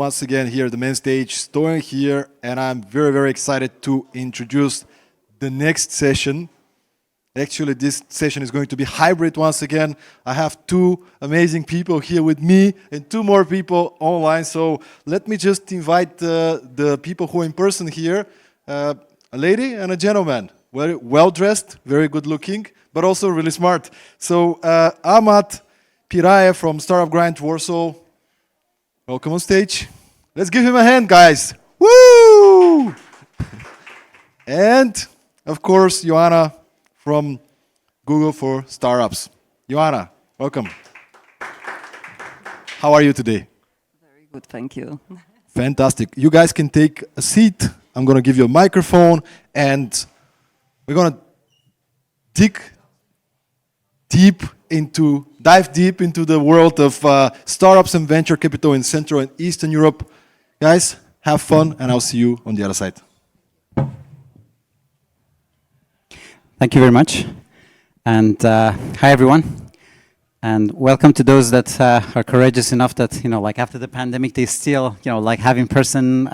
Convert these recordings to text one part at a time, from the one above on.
once again here at the main stage, Stoyan here, and I'm very, very excited to introduce the next session. Actually, this session is going to be hybrid once again. I have two amazing people here with me and two more people online. So let me just invite the people who are in person here, a lady and a gentleman, very well dressed, very good looking, but also really smart. So Ahmad Piraye from Startup Grind Warsaw. Welcome on stage. Let's give him a hand, guys. Woo! And, of course, Joanna from Google for Startups. Joanna, welcome. How are you today? Very good, thank you. Fantastic. You guys can take a seat. I'm going to give you a microphone, and we're going to dive deep into the world of startups and venture capital in Central and Eastern Europe. Guys, have fun, and I'll see you on the other side. Thank you very much. And hi, everyone. And welcome to those that are courageous enough that, like after the pandemic, they still, like have in-person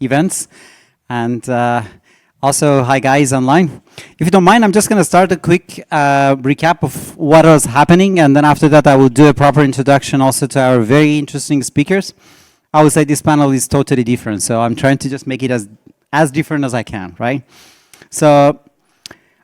events. And also, hi guys online. If you don't mind, I'm just going to start a quick recap of what was happening, and then after that I will do a proper introduction also to our very interesting speakers. I would say this panel is totally different, so I'm trying to just make it as different as I can, right? So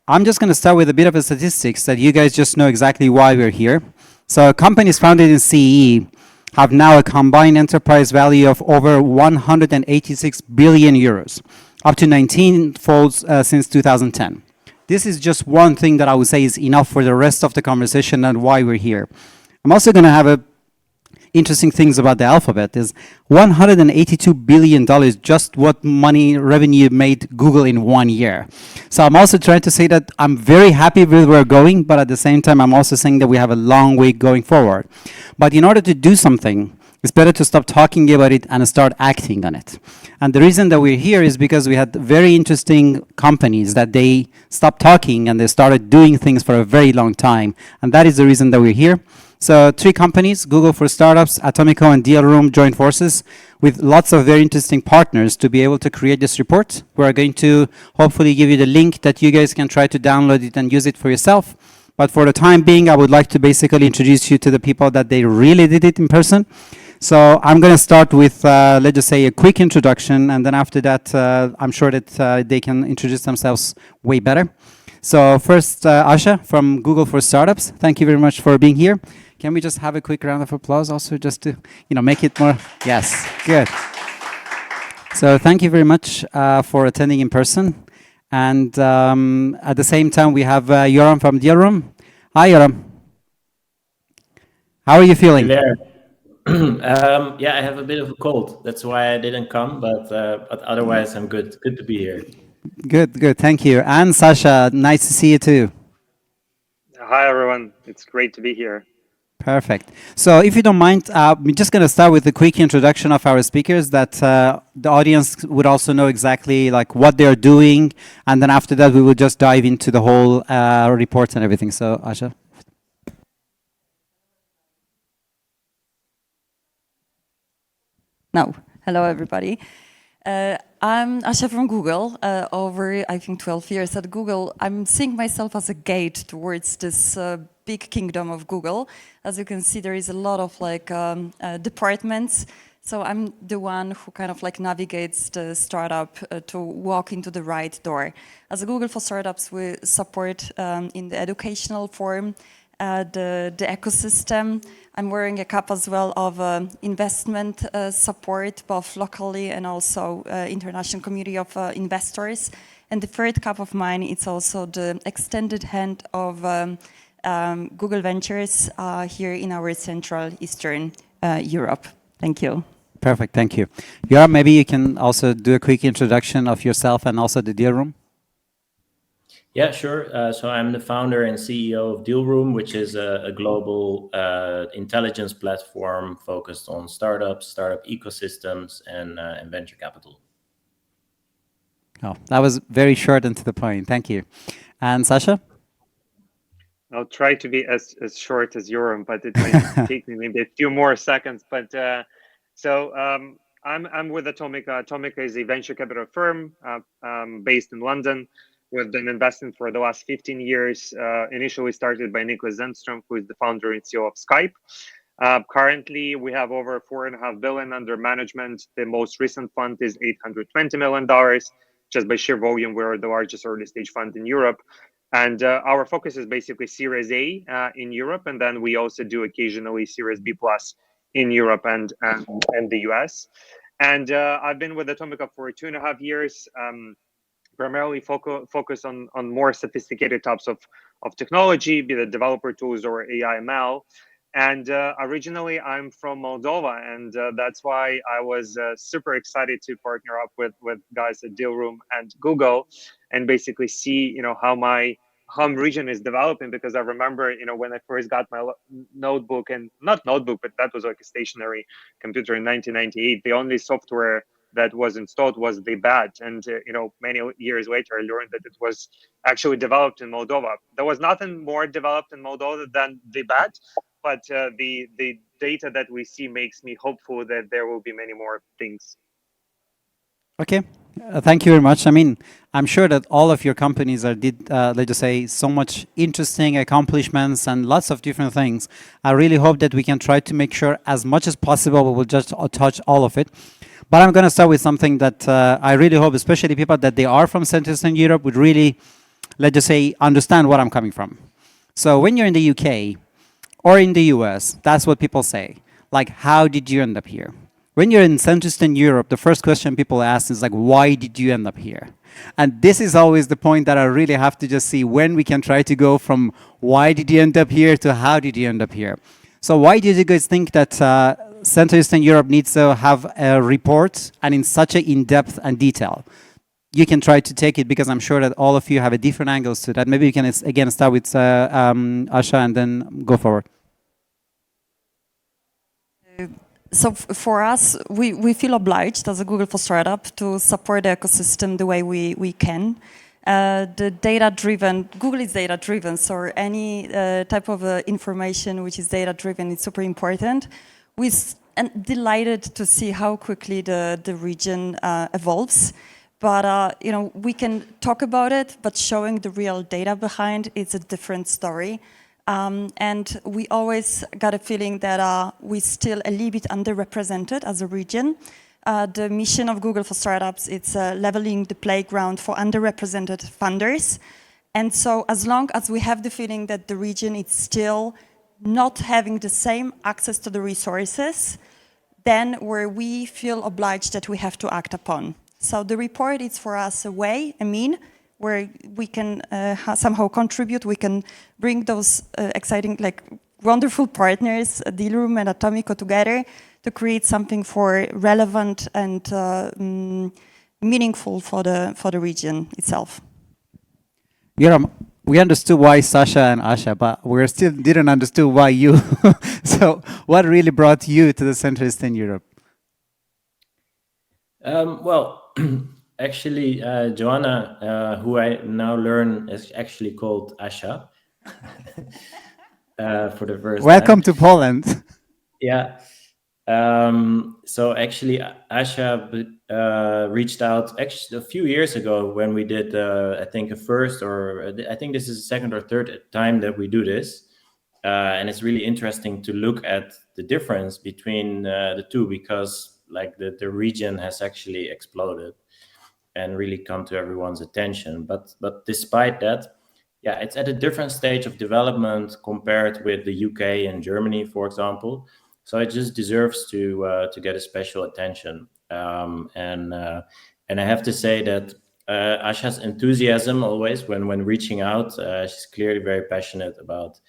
I'm just going to start with a bit of a statistics that you guys just know exactly why we're here. So companies founded in CEE have now a combined enterprise value of over 186 billion euros. Up to 19 folds since 2010. This is just one thing that I would say is enough for the rest of the conversation and why we're here. I'm also going to have interesting things about the alphabet. Is $182 billion just what money revenue made Google in 1 year. So I'm also trying to say that I'm very happy with where we're going, but at the same time, I'm also saying that we have a long way going forward. But in order to do something, it's better to stop talking about it and start acting on it. And the reason that we're here is because we had very interesting companies that they stopped talking and they started doing things for a very long time. And that is the reason that we're here. So 3 companies, Google for Startups, Atomico and Dealroom, joined forces with lots of very interesting partners to be able to create this report. We're going to hopefully give you the link that you guys can try to download it and use it for yourself. But for the time being, I would like to basically introduce you to the people that they really did it in person. So I'm going to start with, let's just say, a quick introduction, and then after that, I'm sure that they can introduce themselves way better. So first, Asha from Google for Startups. Thank you very much for being here. Can we just have a quick round of applause also just to, make it more? Yes, good. So thank you very much for attending in person. And at the same time, we have Yoram from Dealroom. Hi, Yoram. How are you feeling? Hey there. Yeah, I have a bit of a cold. That's why I didn't come, but otherwise I'm good. Good to be here. Good. Thank you. And Sasha, nice to see you too. Hi, everyone. It's great to be here. Perfect. So if you don't mind, we're just going to start with a quick introduction of our speakers that the audience would also know exactly like what they're doing. And then after that, we will just dive into the whole report and everything. So, Asha. No, hello everybody. I'm Asha from Google. Over, I think, 12 years at Google, I'm seeing myself as a gate towards this big kingdom of Google. As you can see, there is a lot of departments. So I'm the one who kind of navigates the startup to walk into the right door. As a Google for Startups, we support in the educational form the ecosystem. I'm wearing a cap as well of investment support, both locally and also international community of investors. And the third cap of mine is also the extended hand of Google Ventures here in our Central Eastern Europe. Thank you. Perfect, thank you. Yoram, maybe you can also do a quick introduction of yourself and also the Dealroom. Yeah, sure. So I'm the founder and CEO of Dealroom, which is a global intelligence platform focused on startups, startup ecosystems, and venture capital. Oh, that was very short and to the point. Thank you. And Sasha? I'll try to be as short as Yoram, but it might take me maybe a few more seconds. But So I'm with Atomica. Atomica is a venture capital firm based in London. We've been investing for the last 15 years. Initially started by Niklas Zennström, who is the founder and CEO of Skype. Currently, we have over $4.5 billion under management. The most recent fund is $820 million. Just by sheer volume, we're the largest early stage fund in Europe. And our focus is basically Series A in Europe. And then we also do occasionally Series B plus in Europe and the US. And I've been with Atomica for 2.5 years. Primarily focus on more sophisticated types of technology, be it developer tools or AI ML. And originally, I'm from Moldova, and that's why I was super excited to partner up with guys at Dealroom and Google, and basically see how my home region is developing. Because I remember when I first got my notebook, and not notebook, but that was like a stationary computer in 1998. The only software that was installed was the BAT, and many years later I learned that it was actually developed in Moldova. There was nothing more developed in Moldova than the BAT, but the data that we see makes me hopeful that there will be many more things. Okay, thank you very much. I mean, I'm sure that all of your companies did, let's just say, so much interesting accomplishments and lots of different things. I really hope that we can try to make sure as much as possible we will just touch all of it. But I'm going to start with something that I really hope, especially people that they are from Central Eastern Europe, would really, let's just say, understand where I'm coming from. So when you're in the UK or in the US, that's what people say. Like, how did you end up here? When you're in Central Eastern Europe, the first question people ask is like, why did you end up here? And this is always the point that I really have to just see when we can try to go from why did you end up here to how did you end up here. So why did you guys think that Central Eastern Europe needs to have a report and in such an in-depth and detail? You can try to take it because I'm sure that all of you have a different angles to that. Maybe you can again start with Asha and then go forward. So for us, we feel obliged as a Google for Startup to support the ecosystem the way we can. The data-driven, Google is data-driven, so any type of information which is data-driven is super important. We're delighted to see how quickly the region evolves. But we can talk about it, but showing the real data behind it's a different story. And we always got a feeling that we're still a little bit underrepresented as a region. The mission of Google for Startups, it's leveling the playground for underrepresented funders. And so as long as we have the feeling that the region is still not having the same access to the resources, then where we feel obliged that we have to act upon. So the report is for us a way, where we can somehow contribute, we can bring those exciting, wonderful partners, Dealroom and Atomico together to create something for relevant and meaningful for the region itself. We understood why Sasha and Asha, but we still didn't understand why you. So what really brought you to the Central Eastern Europe? Well, actually, Joanna, who I now learn is actually called Asha for the first Welcome time. to Poland. Yeah. So actually, Asha reached out actually a few years ago when we did, I think, I think this is the second or third time that we do this. And it's really interesting to look at the difference between the two because the region has actually exploded and really come to everyone's attention. But despite that, yeah, it's at a different stage of development compared with the UK and Germany, for example. So it just deserves to get a special attention. And I have to say that Asha's enthusiasm always when reaching out, she's clearly very passionate about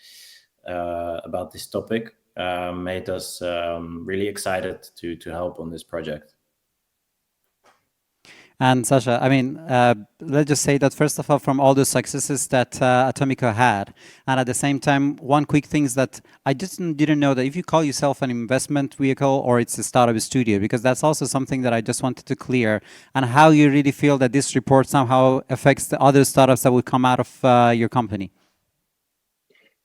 this topic. Made us really excited to help on this project. And Sasha, I mean, let's just say that first of all, from all the successes that Atomico had, and at the same time, one quick thing is that I just didn't know that if you call yourself an investment vehicle or it's a startup studio, because that's also something that I just wanted to clear, and how you really feel that this report somehow affects the other startups that will come out of your company.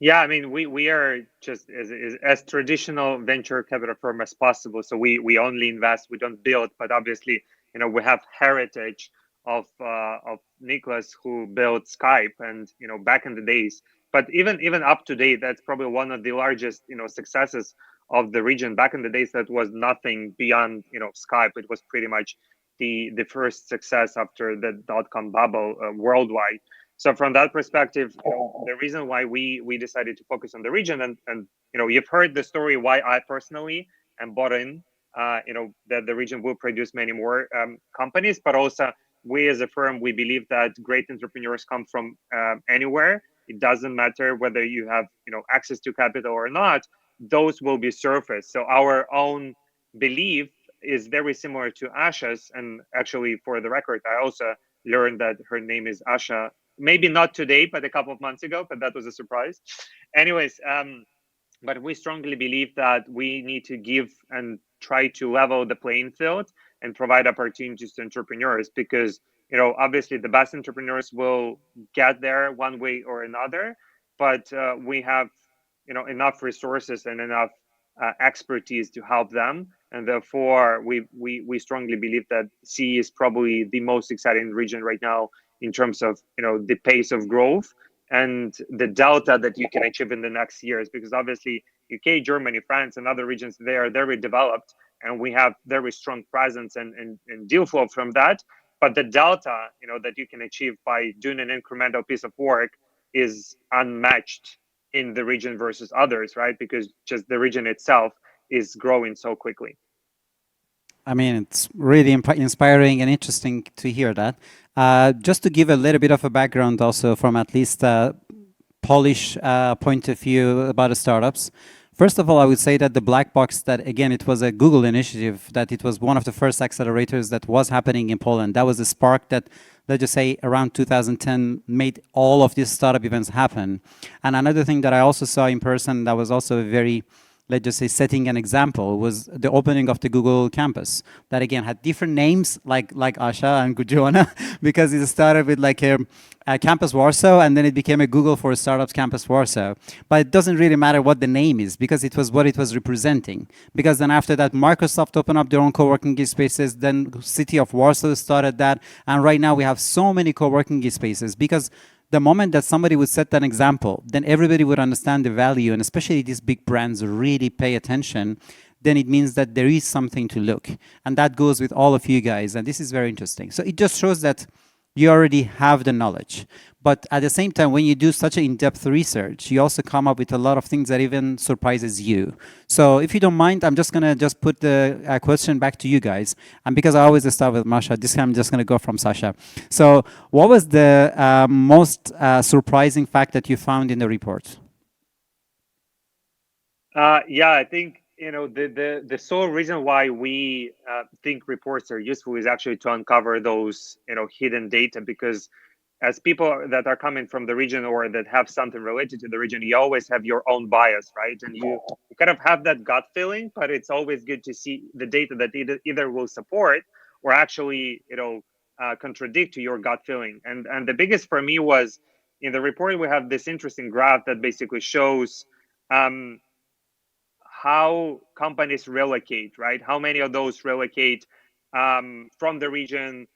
Yeah, I mean, we are just as traditional venture capital firm as possible. So we only invest, we don't build. But obviously, we have heritage of Nicholas, who built Skype, and back in the days. But even up to date, that's probably one of the largest successes of the region. Back in the days, that was nothing beyond Skype. It was pretty much the first success after the dot-com bubble worldwide. So from that perspective, the reason why we decided to focus on the region, and you've heard the story why I personally am bought in, that the region will produce many more companies, but also we as a firm, we believe that great entrepreneurs come from anywhere. It doesn't matter whether you have access to capital or not; those will be surfaced. So our own belief is very similar to Asha's, and actually, for the record, I also learned that her name is Asha, maybe not today, but a couple of months ago, but that was a surprise. Anyways, but we strongly believe that we need to give and try to level the playing field and provide opportunities to entrepreneurs, because obviously the best entrepreneurs will get there one way or another, but we have enough resources and enough expertise to help them, and therefore we strongly believe that CE is probably the most exciting region right now in terms of the pace of growth and the delta that you can achieve in the next years, because obviously UK, Germany, France, and other regions, they are very developed, and we have very strong presence and deal flow from that. But the delta that you can achieve by doing an incremental piece of work is unmatched in the region versus others, right? Because just the region itself is growing so quickly. I mean, it's really inspiring and interesting to hear that. Just to give a little bit of a background also from at least Polish point of view about the startups. First of all, I would say that the black box, that again, it was a Google initiative, that it was one of the first accelerators that was happening in Poland. That was a spark that, let's just say, around 2010 made all of these startup events happen. And another thing that I also saw in person that was also a very, let's just say, setting an example, was the opening of the Google campus. That again had different names, like Asha and Joanna, because it started with like a Campus Warsaw, and then it became a Google for Startups Campus Warsaw. But it doesn't really matter what the name is, because it was what it was representing. Because then after that, Microsoft opened up their own co-working spaces, then City of Warsaw started that, and right now we have so many co-working spaces, because the moment that somebody would set that example, then everybody would understand the value, and especially these big brands really pay attention, then it means that there is something to look. And that goes with all of you guys, and this is very interesting. So it just shows that you already have the knowledge. But at the same time, when you do such an in-depth research, you also come up with a lot of things that even surprises you. So if you don't mind, I'm just gonna put the question back to you guys. And because I always start with Masha, this time I'm just gonna go from Sasha. So what was the most surprising fact that you found in the report? Yeah, I think the sole reason why we think reports are useful is actually to uncover those hidden data, because as people that are coming from the region or that have something related to the region, you always have your own bias, right? And you kind of have that gut feeling, but it's always good to see the data that either will support or actually contradict to your gut feeling. And the biggest for me was, in the report we have this interesting graph that basically shows how companies relocate, right? How many of those relocate from the region,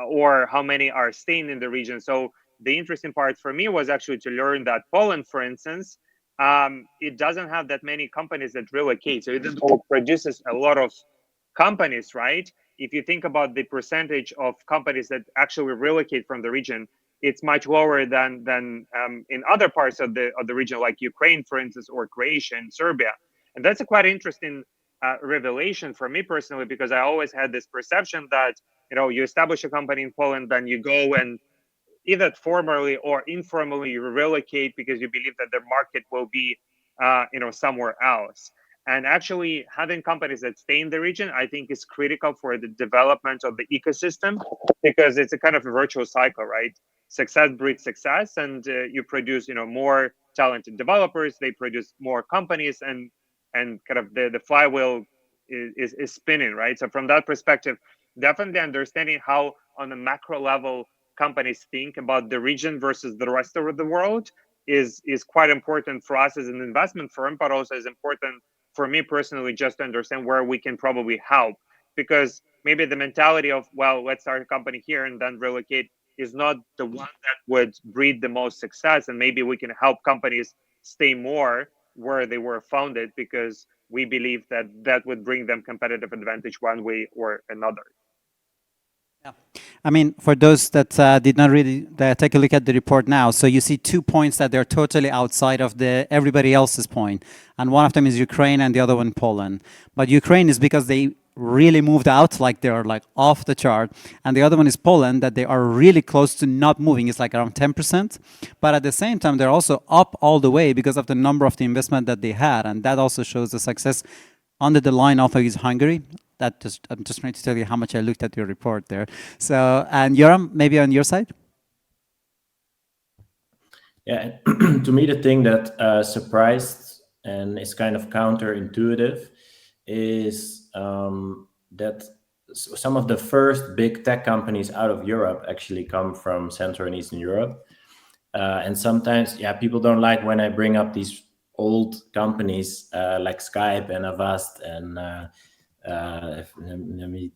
or how many are staying in the region? So the interesting part for me was actually to learn that Poland, for instance, it doesn't have that many companies that relocate. So it produces a lot of companies, right? If you think about the percentage of companies that actually relocate from the region, it's much lower than in other parts of the region, like Ukraine, for instance, or Croatia and Serbia. And that's a quite interesting revelation for me personally, because I always had this perception that you establish a company in Poland, then you go and either formally or informally you relocate because you believe that the market will be somewhere else. And actually having companies that stay in the region, I think, is critical for the development of the ecosystem, because it's a kind of a virtual cycle, right? Success breeds success, and you produce more talented developers, they produce more companies, and kind of the flywheel is spinning, right? So from that perspective, definitely understanding how on a macro level companies think about the region versus the rest of the world is quite important for us as an investment firm, but also is important for me personally, just to understand where we can probably help. Because maybe the mentality of, well, let's start a company here and then relocate is not the one that would breed the most success. And maybe we can help companies stay more where they were founded, because we believe that that would bring them competitive advantage one way or another. Yeah. I mean, for those that did not really take a look at the report now, so you see 2 points that they're totally outside of the everybody else's point, and one of them is Ukraine and the other one Poland. But Ukraine is because they really moved out, like they're like off the chart, and the other one is Poland, that they are really close to not moving. It's like around 10%, but at the same time they're also up all the way because of the number of the investment that they had, and that also shows the success. Under the line also is Hungary. I'm just trying to tell you how much I looked at your report there. So, and Yoram, maybe on your side? Yeah, to me, the thing that surprised and is kind of counterintuitive is that some of the first big tech companies out of Europe actually come from Central and Eastern Europe. And sometimes, yeah, people don't like when I bring up these old companies like Skype and Avast and let me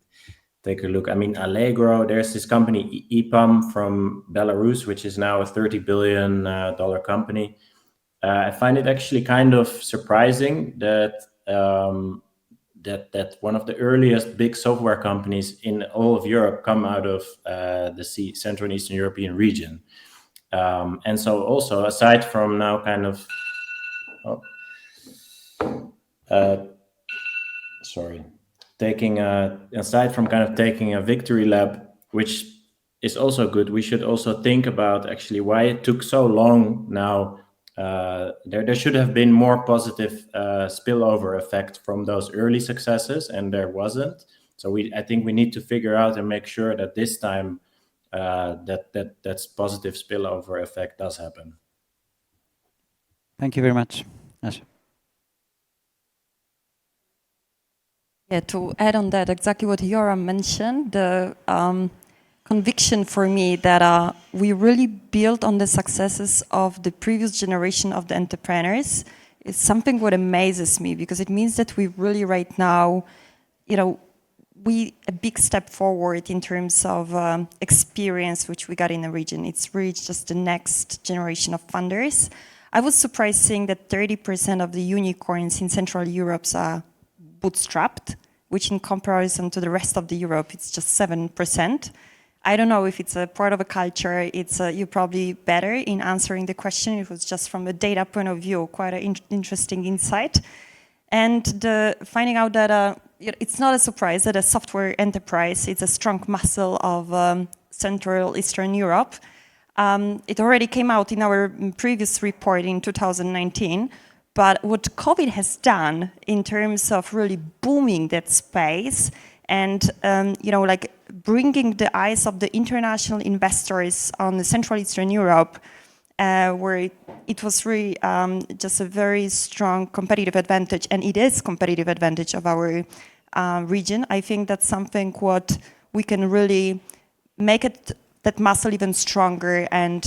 take a look. I mean, Allegro, there's this company, EPAM from Belarus, which is now a $30 billion company. I find it actually kind of surprising that that one of the earliest big software companies in all of Europe come out of the Central and Eastern European region. And so also, aside from now kind of... aside from kind of taking a victory lap, which is also good, we should also think about actually why it took so long now. There should have been more positive spillover effect from those early successes, and there wasn't. So I think we need to figure out and make sure that this time that positive spillover effect does happen. Thank you very much, Asha. Yeah, to add on that, exactly what Yoram mentioned, the conviction for me that we really built on the successes of the previous generation of the entrepreneurs is something what amazes me, because it means that we really right now, a big step forward in terms of experience which we got in the region. It's really just the next generation of funders. I was surprised seeing that 30% of the unicorns in Central Europe are bootstrapped, which in comparison to the rest of the Europe, it's just 7%. I don't know if it's a part of a culture. You're probably better in answering the question. It was just from a data point of view, quite an interesting insight. And finding out that it's not a surprise that a software enterprise is a strong muscle of Central Eastern Europe. It already came out in our previous report in 2019. But what COVID has done in terms of really booming that space and like bringing the eyes of the international investors on the Central Eastern Europe, where it was really just a very strong competitive advantage, and it is competitive advantage of our region. I think that's something what we can really make it that muscle even stronger and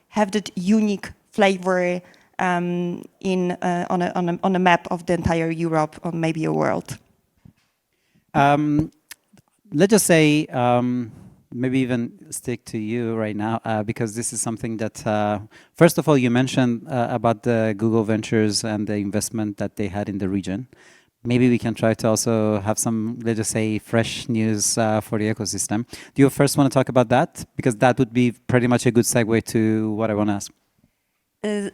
have that unique flavor on a map of the entire Europe or maybe a world. Let's just say, maybe even stick to you right now, because this is something that, first of all, you mentioned about the Google Ventures and the investment that they had in the region. Maybe we can try to also have some, let's just say, fresh news for the ecosystem. Do you first want to talk about that? Because that would be pretty much a good segue to what I want to ask.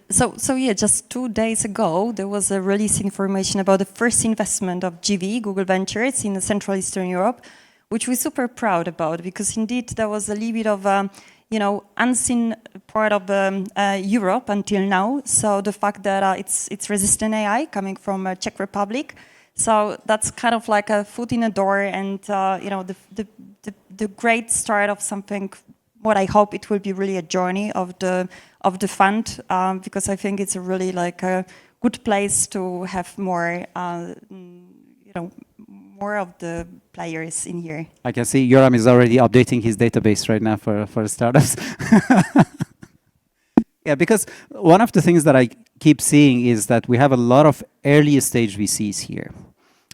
So yeah, just 2 days ago, there was a release information about the first investment of GV, Google Ventures, in Central Eastern Europe, which we're super proud about, because indeed there was a little bit of unseen part of Europe until now. So the fact that it's resistant AI coming from Czech Republic, so that's kind of like a foot in the door, and the great start of something. What I hope it will be really a journey of the fund, because I think it's a really like a good place to have more, more of the players in here. I can see Yoram is already updating his database right now for startups. Yeah, because one of the things that I keep seeing is that we have a lot of early stage VCs here.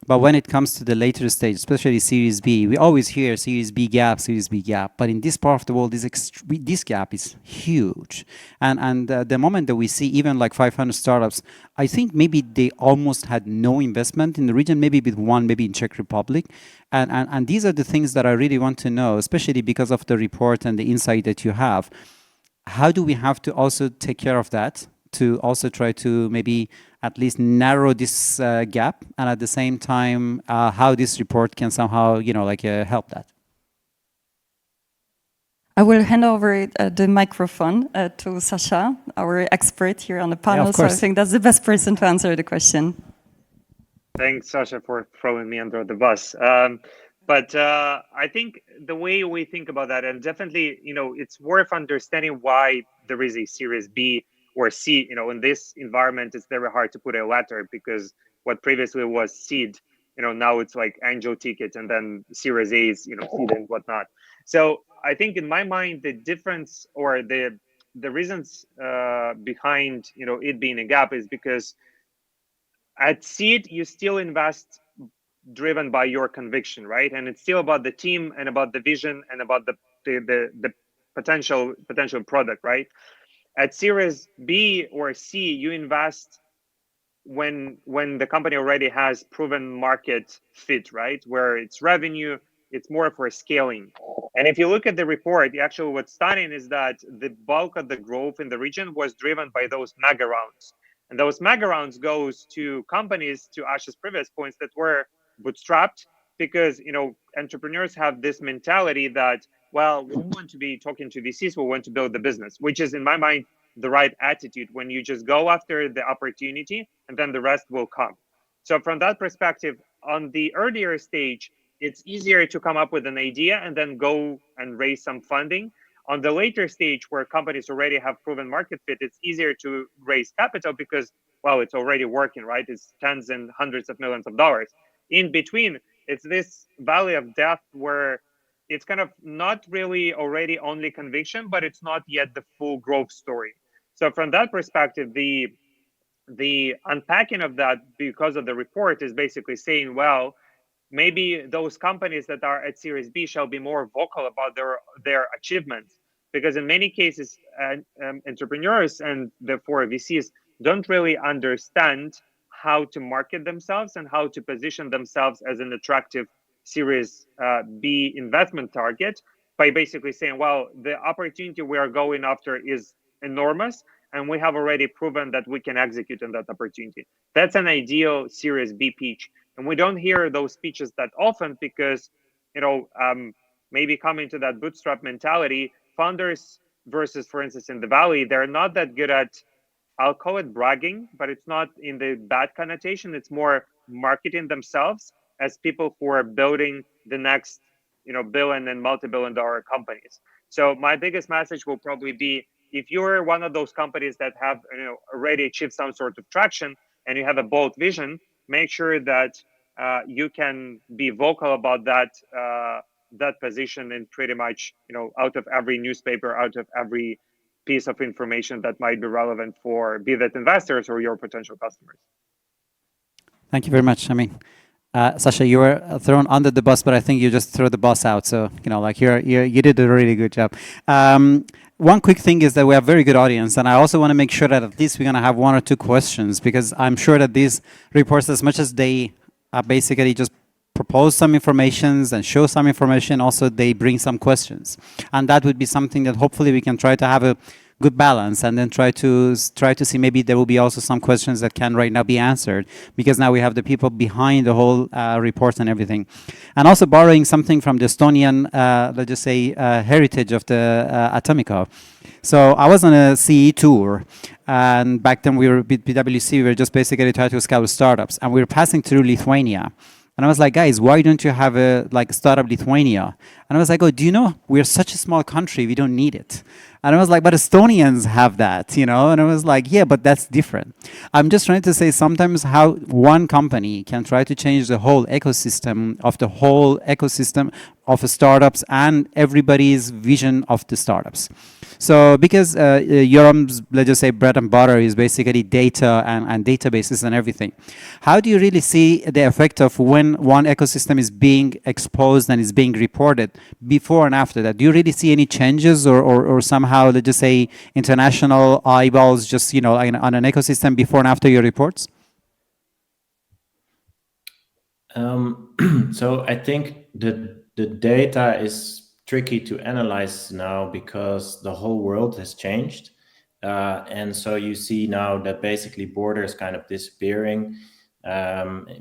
But when it comes to the later stage, especially Series B, we always hear Series B gap, Series B gap. But in this part of the world, this gap is huge. And the moment that we see even like 500 startups, I think maybe they almost had no investment in the region, maybe with one, maybe in Czech Republic. And these are the things that I really want to know, especially because of the report and the insight that you have. How do we have to also take care of that to also try to maybe at least narrow this gap, and at the same time, how this report can somehow, help that? I will hand over the microphone to Sasha, our expert here on the panel. of so I course. think that's the best person to answer the question. Thanks, Sasha, for throwing me under the bus. But I think the way we think about that, and definitely, it's worth understanding why there is a Series B or C. In this environment, it's very hard to put a letter because what previously was seed, now it's like angel ticket, and then Series A is, seed and whatnot. So I think in my mind, the difference or the reasons behind, it being a gap is because at seed, you still invest driven by your conviction, right? And it's still about the team and about the vision and about the potential product, right? At Series B or C, you invest when the company already has proven market fit, right? Where it's revenue, it's more for scaling. And if you look at the report, actually what's stunning is that the bulk of the growth in the region was driven by those mega rounds. And those mega rounds goes to companies, to Ash's previous points, that were bootstrapped because, entrepreneurs have this mentality that, well, we don't want to be talking to VCs, we want to build the business, which is, in my mind, the right attitude when you just go after the opportunity and then the rest will come. So from that perspective, on the earlier stage, it's easier to come up with an idea and then go and raise some funding. On the later stage, where companies already have proven market fit, it's easier to raise capital because, well, it's already working, right? It's tens and hundreds of millions of dollars. In between, it's this valley of death where it's kind of not really already only conviction, but it's not yet the full growth story. So from that perspective, the unpacking of that because of the report is basically saying, well, maybe those companies that are at Series B shall be more vocal about their achievements, because in many cases, entrepreneurs and therefore VCs don't really understand how to market themselves and how to position themselves as an attractive Series B investment target by basically saying, well, the opportunity we are going after is enormous, and we have already proven that we can execute on that opportunity. That's an ideal Series B pitch. And we don't hear those pitches that often because, maybe coming to that bootstrap mentality, founders versus, for instance, in the Valley, they're not that good at, I'll call it bragging, but it's not in the bad connotation. It's more marketing themselves as people who are building the next, billion and multi-billion-dollar companies. So my biggest message will probably be, if you're one of those companies that have, already achieved some sort of traction and you have a bold vision, make sure that you can be vocal about that position in pretty much, out of every newspaper, out of every piece of information that might be relevant for be that investors or your potential customers. Thank you very much. I mean, Sasha, you were thrown under the bus, but I think you just threw the bus out. So, you did a really good job. One quick thing is that we have a very good audience, and I also want to make sure that at least we're going to have one or two questions, because I'm sure that these reports, as much as they basically just propose some information and show some information, also they bring some questions. And that would be something that hopefully we can try to have a good balance, and then try to see maybe there will be also some questions that can right now be answered, because now we have the people behind the whole report and everything. And also borrowing something from the Estonian, let's just say, heritage of the Atomico. So I was on a CE tour, and back then we were with PwC, we were just basically trying to scout startups, and we were passing through Lithuania. And I was like, guys, why don't you have a startup Lithuania? And I was like, oh, do you know, we're such a small country, we don't need it. And I was like, but Estonians have that, you know? And I was like, yeah, but that's different. I'm just trying to say sometimes how one company can try to change the whole ecosystem of startups and everybody's vision of the startups. So because Yorom's, let's just say, bread and butter is basically data and databases and everything, how do you really see the effect of when one ecosystem is being exposed and is being reported before and after that? Do you really see any changes or somehow, let's just say, international eyeballs just, you know, on an ecosystem before and after your reports? So I think the data is tricky to analyze now because the whole world has changed. And so you see now that basically borders kind of disappearing.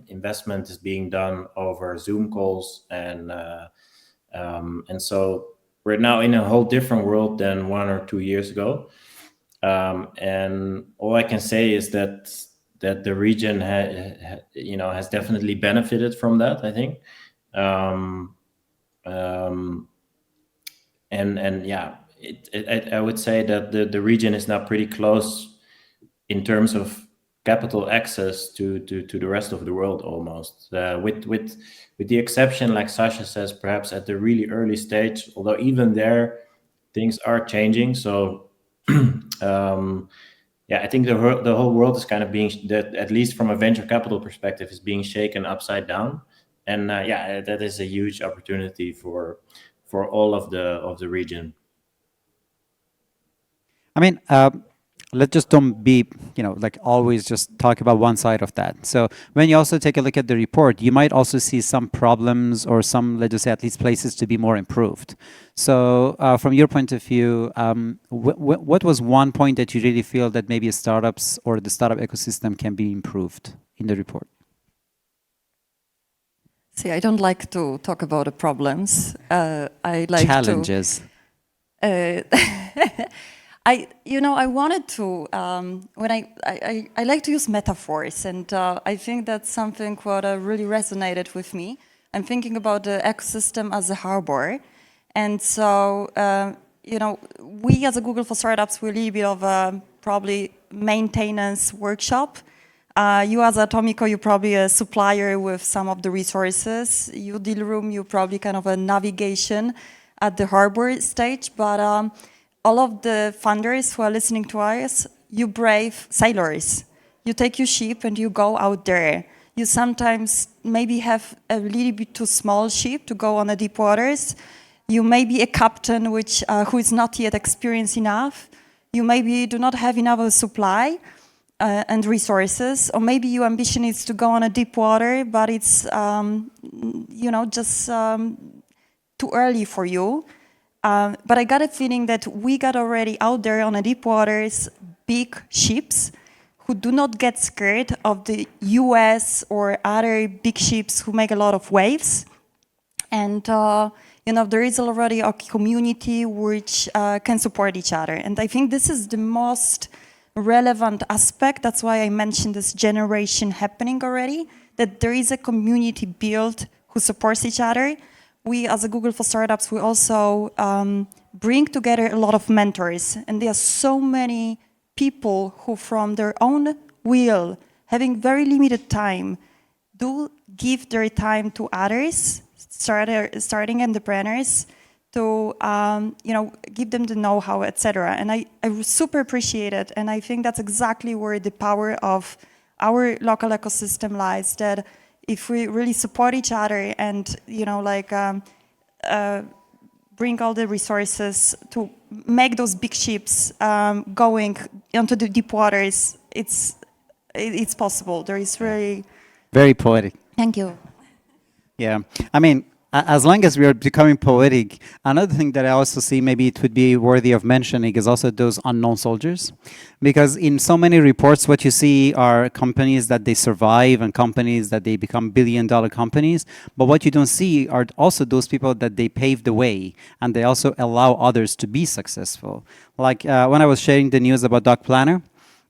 Investment is being done over Zoom calls, and so we're now in a whole different world than 1 or 2 years ago. And all I can say is that the region has definitely benefited from that, I think. And yeah, I would say that the region is now pretty close in terms of capital access to the rest of the world almost, with the exception, like Sasha says, perhaps at the really early stage, although even there things are changing. So yeah, I think the whole world is kind of being, that at least from a venture capital perspective, is being shaken upside down. And yeah, that is a huge opportunity for all of the region. I mean, let's just don't be, you know, like always just talk about one side of that. So when you also take a look at the report, you might also see some problems or some, let's just say, at least places to be more improved. So from your point of view, what was one point that you really feel that maybe startups or the startup ecosystem can be improved in the report? See, I don't like to talk about the problems. I like challenges. I wanted to, when I like to use metaphors, and I think that's something what really resonated with me. I'm thinking about the ecosystem as a harbor. And so, we as a Google for Startups, we're a little bit of a probably maintenance workshop. You as Atomico, you're probably a supplier with some of the resources. You Dealroom, you're probably kind of a navigation at the harbor stage. But all of the funders who are listening to us, you brave sailors. You take your ship and you go out there. You sometimes maybe have a little bit too small ship to go on the deep waters. You may be a captain who is not yet experienced enough. You maybe do not have enough of a supply and resources, or maybe your ambition is to go on a deep water, but it's just too early for you. But I got a feeling that we got already out there on the deep waters big ships who do not get scared of the US or other big ships who make a lot of waves. And there is already a community which can support each other. And I think this is the most relevant aspect. That's why I mentioned this generation happening already, that there is a community built who supports each other. We, as a Google for Startups, we also bring together a lot of mentors. And there are so many people who, from their own will, having very limited time, do give their time to others, starting entrepreneurs, to give them the know-how, etc. And I super appreciate it. And I think that's exactly where the power of our local ecosystem lies, that if we really support each other and bring all the resources to make those big ships going into the deep waters, it's possible. There is really... Very poetic. Thank you. Yeah, I mean, as long as we are becoming poetic, another thing that I also see maybe it would be worthy of mentioning is also those unknown soldiers. Because in so many reports, what you see are companies that they survive and companies that they become billion-dollar companies. But what you don't see are also those people that they pave the way and they also allow others to be successful. Like when I was sharing the news about Doc Planner,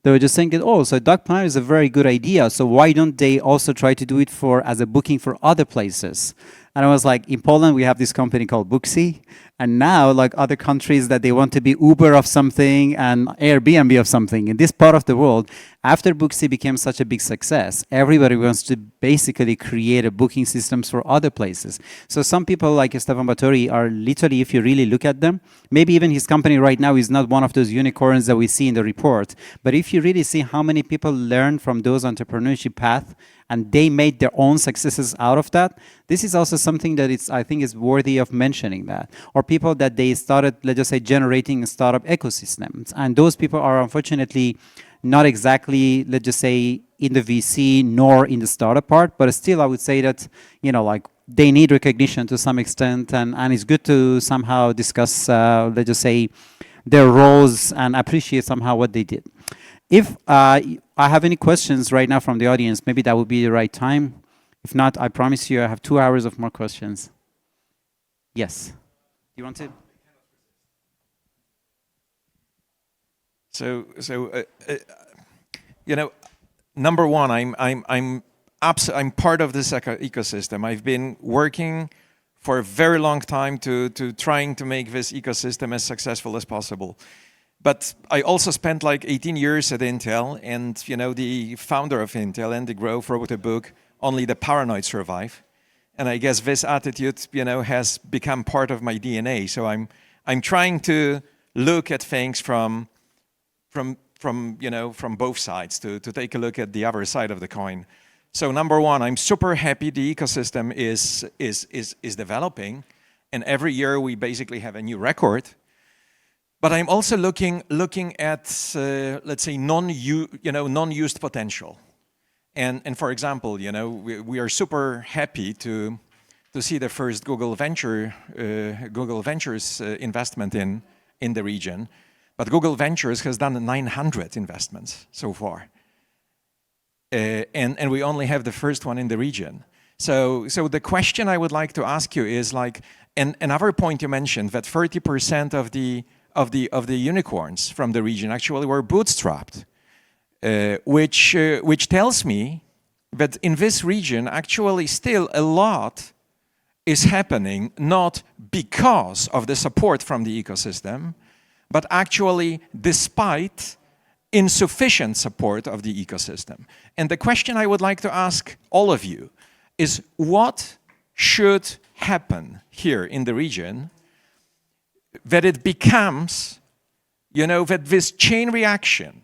they were just saying that, oh, so Doc Planner is a very good idea. So why don't they also try to do it as a booking for other places? And I was like, in Poland, we have this company called Booksy. And now, like other countries that they want to be Uber of something and Airbnb of something, in this part of the world, after Booksy became such a big success, everybody wants to basically create a booking systems for other places. So some people like Stefan Batory are literally, if you really look at them, maybe even his company right now is not one of those unicorns that we see in the report. But if you really see how many people learn from those entrepreneurship paths and they made their own successes out of that, this is also something that I think is worthy of mentioning that. Or people that they started, let's just say, generating startup ecosystems. And those people are unfortunately not exactly, let's just say, in the VC nor in the startup part, but still I would say that, like they need recognition to some extent, and it's good to somehow discuss, let's just say, their roles and appreciate somehow what they did. If I have any questions right now from the audience, maybe that would be the right time. If not, I promise you I have 2 hours of more questions. Yes. You want to? So number one, I'm part of this ecosystem. I've been working for a very long time to trying to make this ecosystem as successful as possible. But I also spent like 18 years at Intel, and the founder of Intel, Andy Grove, wrote a book, Only the Paranoid Survive. And I guess this attitude, has become part of my DNA. So I'm trying to look at things from both sides to take a look at the other side of the coin. So number one, I'm super happy the ecosystem is developing, and every year we basically have a new record. But I'm also looking at let's say non-used potential. And for example, we are super happy to see the first Google Ventures investment in the region. But Google Ventures has done 900 investments so far. And we only have the first one in the region. So the question I would like to ask you is like, and another point you mentioned, that 30% of the unicorns from the region actually were bootstrapped, which tells me that in this region actually still a lot is happening, not because of the support from the ecosystem, but actually despite insufficient support of the ecosystem. And the question I would like to ask all of you is, what should happen here in the region that it becomes, that this chain reaction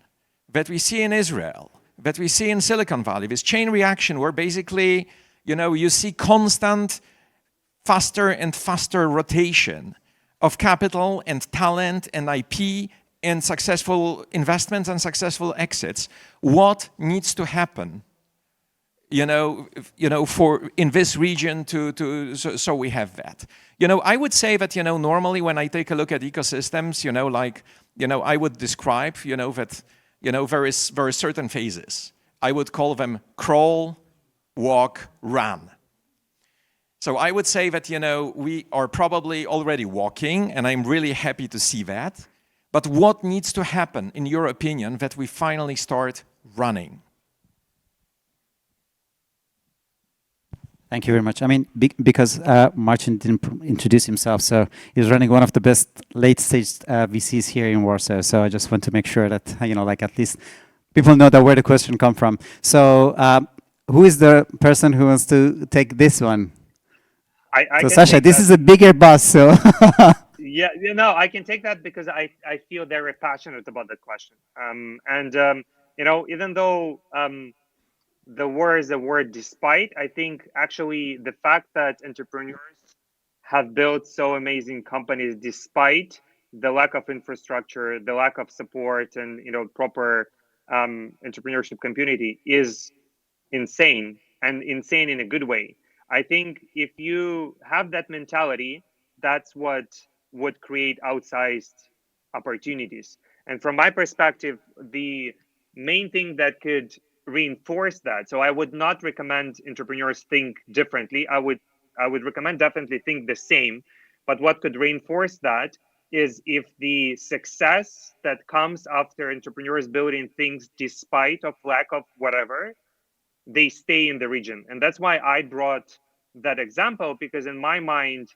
that we see in Israel, that we see in Silicon Valley, this chain reaction where basically, you see constant faster and faster rotation of capital and talent and IP and successful investments and successful exits. What needs to happen, for in this region so we have that. I would say that normally when I take a look at ecosystems, I would describe that there are certain phases. I would call them crawl, walk, run. So I would say that, we are probably already walking, and I'm really happy to see that. But what needs to happen, in your opinion, that we finally start running? Thank you very much. I mean, because Marcin didn't introduce himself, so he's running one of the best late-stage VCs here in Warsaw. So I just want to make sure that, at least people know that where the question come from. So who is the person who wants to take this one? So Sasha, this is a bigger bus, so. Yeah, I can take that because I feel very passionate about that question. Even though the word is the word despite, I think actually the fact that entrepreneurs have built so amazing companies despite the lack of infrastructure, the lack of support, and proper entrepreneurship community is insane, and insane in a good way. I think if you have that mentality, that's what would create outsized opportunities. And from my perspective, the main thing that could reinforce that, so I would not recommend entrepreneurs think differently. I would recommend definitely think the same. But what could reinforce that is if the success that comes after entrepreneurs building things despite of lack of whatever, they stay in the region. And that's why I brought that example because in my mind,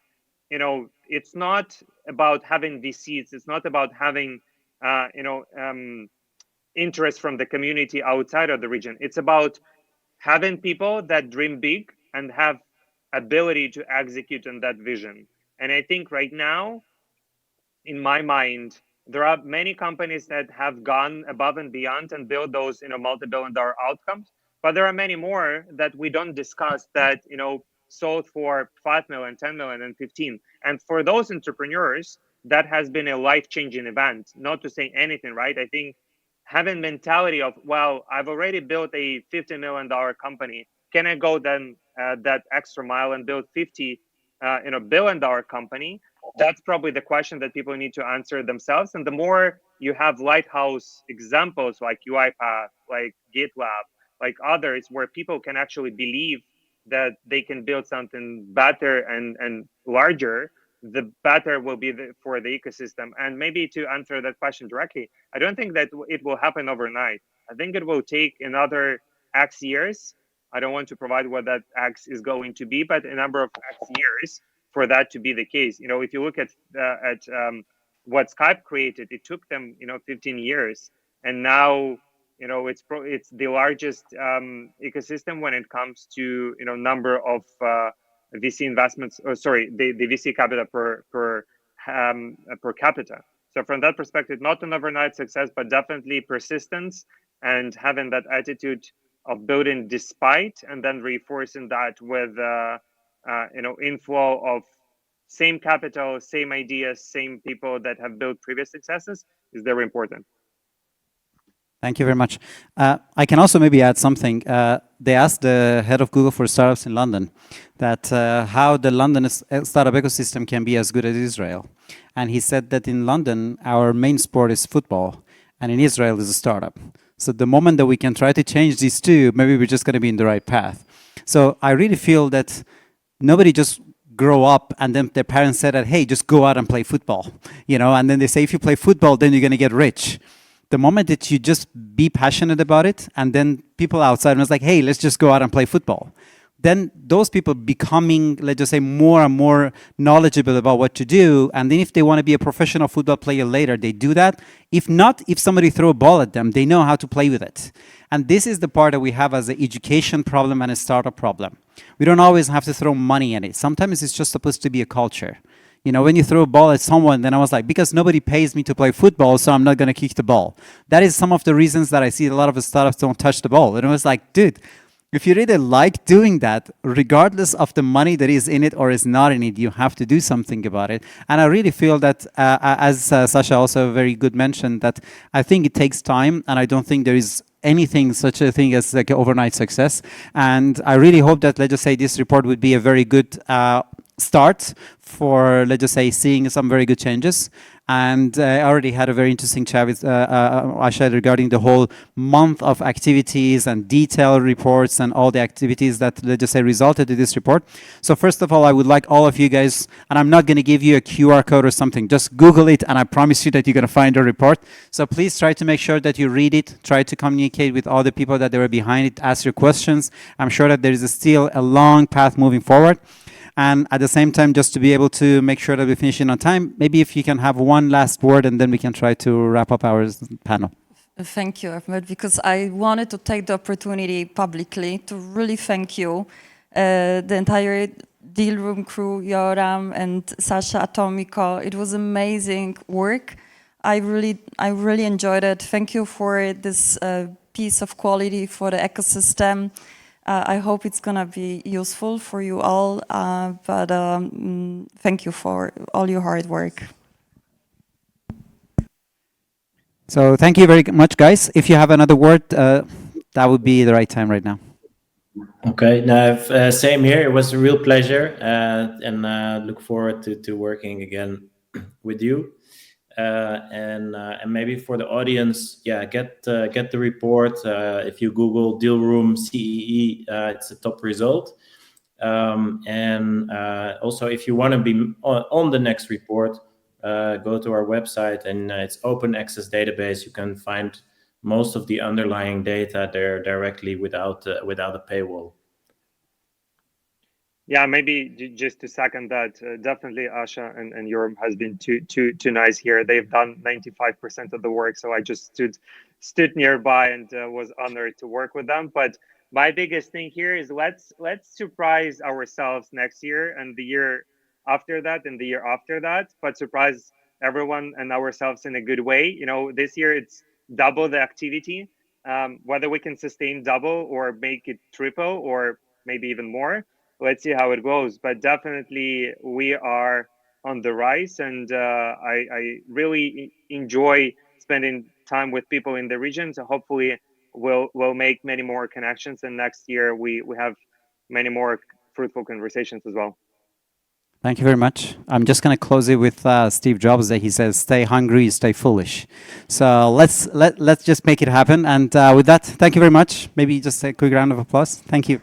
it's not about having VCs. It's not about having, interest from the community outside of the region. It's about having people that dream big and have ability to execute on that vision. And I think right now, in my mind, there are many companies that have gone above and beyond and built those, multi-billion-dollar outcomes. But there are many more that we don't discuss that, sold for 5 million, 10 million, and 15. And for those entrepreneurs, that has been a life-changing event. Not to say anything, right? I think having mentality of, well, I've already built a $50 million company. Can I go then that extra mile and build 50 billion-dollar company? That's probably the question that people need to answer themselves. And the more you have lighthouse examples like UiPath, like GitLab, like others, where people can actually believe that they can build something better and larger, the better will be for the ecosystem. And maybe to answer that question directly, I don't think that it will happen overnight. I think it will take another X years. I don't want to provide what that X is going to be, but a number of X years for that to be the case. If you look at what Skype created, it took them 15 years, and now it's the largest ecosystem when it comes to number of VC investments. Or sorry, the VC capital per capita. So from that perspective, not an overnight success, but definitely persistence and having that attitude of building despite, and then reinforcing that with inflow of same capital, same ideas, same people that have built previous successes is very important. Thank you very much. I can also maybe add something. They asked the head of Google for startups in London that how the London startup ecosystem can be as good as Israel. And he said that in London, our main sport is football, and in Israel is a startup. So the moment that we can try to change these two, maybe we're just going to be in the right path. So I really feel that nobody just grow up and then their parents said that, hey, just go out and play football, and then they say, if you play football, then you're going to get rich. The moment that you just be passionate about it, and then people outside was like, hey, let's just go out and play football. Then those people becoming, let's just say, more and more knowledgeable about what to do. And then if they want to be a professional football player later, they do that. If not, if somebody throw a ball at them, they know how to play with it. And this is the part that we have as an education problem and a startup problem. We don't always have to throw money at it. Sometimes it's just supposed to be a culture. When you throw a ball at someone, then I was like, because nobody pays me to play football, so I'm not going to kick the ball. That is some of the reasons that I see a lot of the startups don't touch the ball. And I was like, dude, if you really like doing that, regardless of the money that is in it or is not in it, you have to do something about it. And I really feel that, as Sasha also very good mentioned, that I think it takes time, and I don't think there is anything such a thing as like an overnight success. And I really hope that, let's just say, this report would be a very good start for, let's just say, seeing some very good changes. And I already had a very interesting chat with Asha regarding the whole month of activities and detailed reports and all the activities that, let's just say, resulted in this report. So first of all, I would like all of you guys, and I'm not going to give you a QR code or something, just Google it, and I promise you that you're going to find a report. So please try to make sure that you read it, try to communicate with all the people that were behind it, ask your questions. I'm sure that there is still a long path moving forward. And at the same time, just to be able to make sure that we finish in on time, maybe if you can have one last word, and then we can try to wrap up our panel. Thank you, Ahmed, because I wanted to take the opportunity publicly to really thank you, the entire Dealroom crew, Yoram and Sasha Atomico. It was amazing work. I really enjoyed it. Thank you for this piece of quality for the ecosystem. I hope it's going to be useful for you all, but thank you for all your hard work. So thank you very much, guys. If you have another word, that would be the right time right now. Okay, now same here. It was a real pleasure, and look forward to working again with you. And maybe for the audience, get the report. If you Google Dealroom CEE, it's a top result. And also, if you want to be on the next report, go to our website, and it's open access database. You can find most of the underlying data there directly without a paywall. Yeah, maybe just to second that, definitely Asha and Yoram has been too nice here. They've done 95% of the work, so I just stood nearby and was honored to work with them. But my biggest thing here is let's surprise ourselves next year and the year after that and the year after that, but surprise everyone and ourselves in a good way. You know, this year it's double the activity. Whether we can sustain double or make it triple or maybe even more, let's see how it goes. But definitely we are on the rise, and I really enjoy spending time with people in the region. So hopefully we'll make many more connections, and next year we have many more fruitful conversations as well. Thank you very much. I'm just going to close it with Steve Jobs that he says, "Stay hungry, stay foolish." So let's just make it happen. And with that, thank you very much. Maybe just a quick round of applause. Thank you.